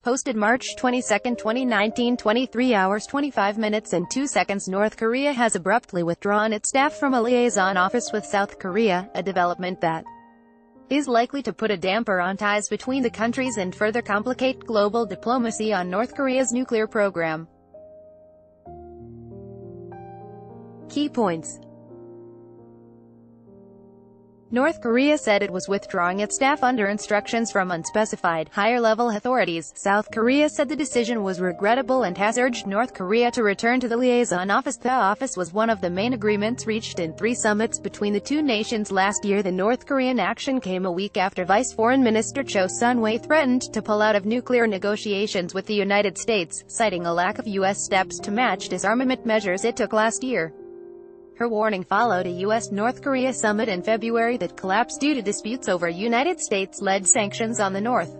Posted March 22, 2019, 23 hours 25 minutes and 2 seconds. North Korea has abruptly withdrawn its staff from a liaison office with South Korea, a development that is likely to put a damper on ties between the countries and further complicate global diplomacy on North Korea's nuclear program. Key points. North Korea said it was withdrawing its staff under instructions from unspecified, higher-level authorities. South Korea said the decision was regrettable and has urged North Korea to return to the liaison office. The office was one of the main agreements reached in 3 summits between the two nations last year. The North Korean action came a week after Vice Foreign Minister Cho Sun-wei threatened to pull out of nuclear negotiations with the United States, citing a lack of U.S. steps to match disarmament measures it took last year. Her warning followed a U.S.-North Korea summit in February that collapsed due to disputes over United States-led sanctions on the North.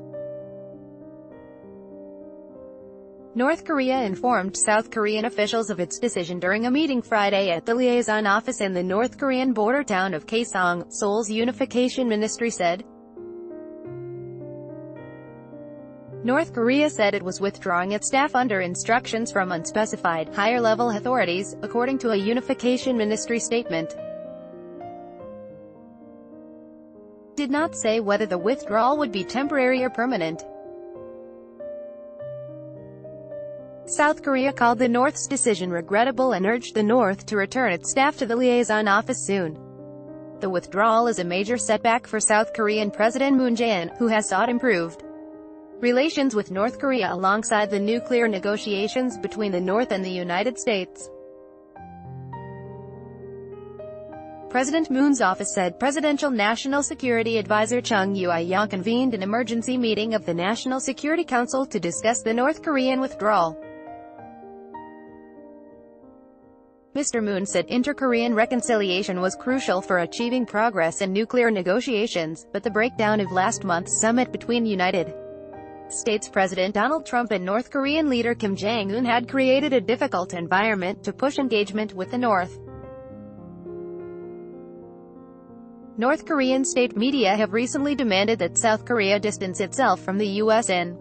North Korea informed South Korean officials of its decision during a meeting Friday at the liaison office in the North Korean border town of Kaesong, Seoul's Unification Ministry said. North Korea said it was withdrawing its staff under instructions from unspecified, higher-level authorities, according to a Unification Ministry statement. It did not say whether the withdrawal would be temporary or permanent. South Korea called the North's decision regrettable and urged the North to return its staff to the liaison office soon. The withdrawal is a major setback for South Korean President Moon Jae-in, who has sought improved relations with North Korea alongside the nuclear negotiations between the North and the United States. President Moon's office said Presidential National Security Advisor Chung Yu-yang convened an emergency meeting of the National Security Council to discuss the North Korean withdrawal. Mr. Moon said inter-Korean reconciliation was crucial for achieving progress in nuclear negotiations, but the breakdown of last month's summit between United States President Donald Trump and North Korean leader Kim Jong-un had created a difficult environment to push engagement with the North. North Korean state media have recently demanded that South Korea distance itself from the U.S. and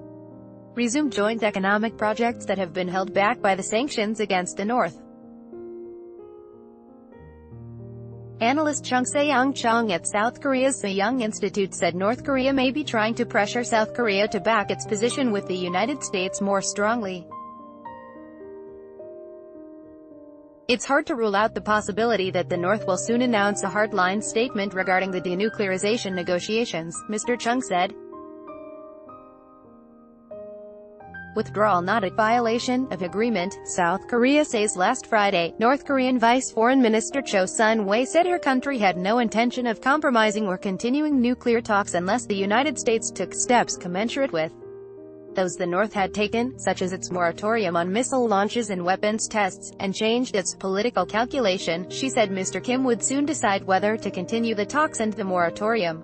resume joint economic projects that have been held back by the sanctions against the North. Analyst Chung Se-young at South Korea's Se-young Institute said North Korea may be trying to pressure South Korea to back its position with the United States more strongly. It's hard to rule out the possibility that the North will soon announce a hardline statement regarding the denuclearization negotiations, Mr. Chung said. Withdrawal not a violation of agreement, South Korea says last Friday. North Korean Vice Foreign Minister Cho Sun-wei said her country had no intention of compromising or continuing nuclear talks unless the United States took steps commensurate with those the North had taken, such as its moratorium on missile launches and weapons tests, and changed its political calculation. She said Mr. Kim would soon decide whether to continue the talks and the moratorium.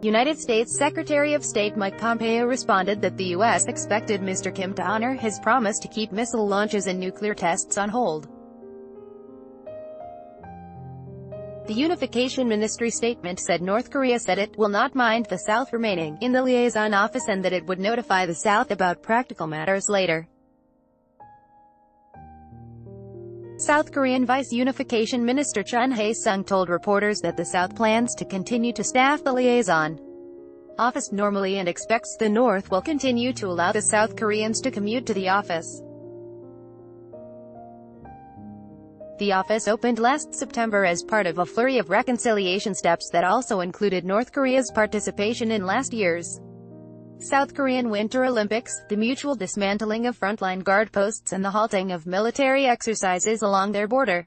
United States Secretary of State Mike Pompeo responded that the U.S. expected Mr. Kim to honor his promise to keep missile launches and nuclear tests on hold. The Unification Ministry statement said North Korea said it will not mind the South remaining in the liaison office and that it would notify the South about practical matters later. South Korean Vice Unification Minister Chun Hae-sung told reporters that the South plans to continue to staff the liaison office normally and expects the North will continue to allow the South Koreans to commute to the office. The office opened last September as part of a flurry of reconciliation steps that also included North Korea's participation in last year's South Korean Winter Olympics, the mutual dismantling of frontline guard posts and the halting of military exercises along their border.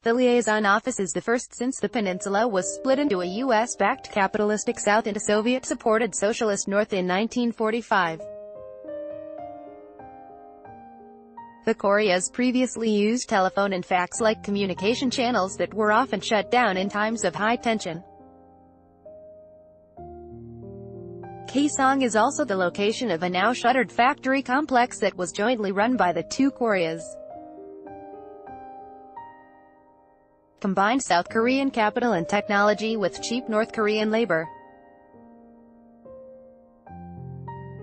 The liaison office is the first since the peninsula was split into a U.S.-backed capitalistic South and a Soviet-supported socialist North in 1945. The Koreas previously used telephone and fax-like communication channels that were often shut down in times of high tension. Kaesong is also the location of a now-shuttered factory complex that was jointly run by the two Koreas. combined South Korean capital and technology with cheap North Korean labor.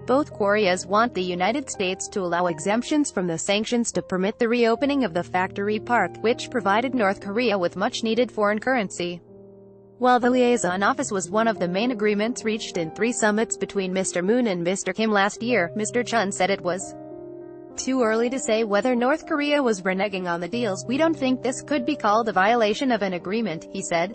Both Koreas want the United States to allow exemptions from the sanctions to permit the reopening of the factory park, which provided North Korea with much-needed foreign currency. While the liaison office was one of the main agreements reached in 3 summits between Mr. Moon and Mr. Kim last year, Mr. Chun said it was too early to say whether North Korea was reneging on the deals. "We don't think this could be called a violation of an agreement," he said.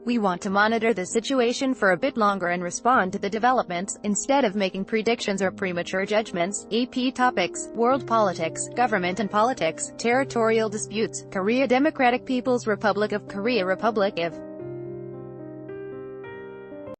"We want to monitor the situation for a bit longer and respond to the developments, instead of making predictions or premature judgments." AP topics: world politics, government and politics, territorial disputes, Korea Democratic People's Republic of Korea, Republic of